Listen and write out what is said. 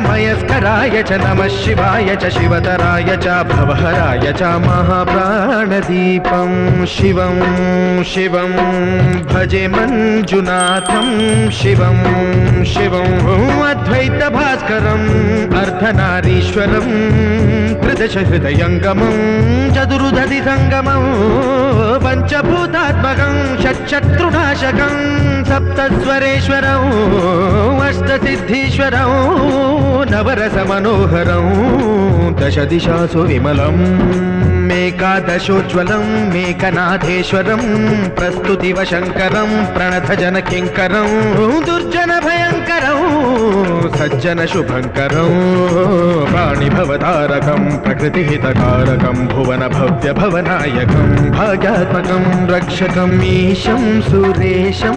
मयस्कराय च नमः शिवाय च शिवतराय च भवहराय च महाप्राणदीपं शिवं शिवं भजे मञ्जुनाथं शिवं शिवं अद्वैतभास्करम् अर्धनारीश्वरं त्रिदशहृदयङ्गमं चतुर्दधिसङ्गमं पञ्चभूतात्मकं षट्शत्रुनाशकं सप्तस्वरेश्वरं अष्टसिद्धीश्वरं नवरसमनोहरं दशदिशासु विमलम् मेकादशोज्ज्वलं मेकनाथेश्वरं प्रस्तुतिवशङ्करं प्रणतजनकिङ्करं दुर्जनभयङ्करं सज्जनशुभङ्करं प्राणिभवतारकं प्रकृतिहितकारकं भुवनभव्यभवनायकं भाग्यात्मकं रक्षकम् ईशं सुरेशम्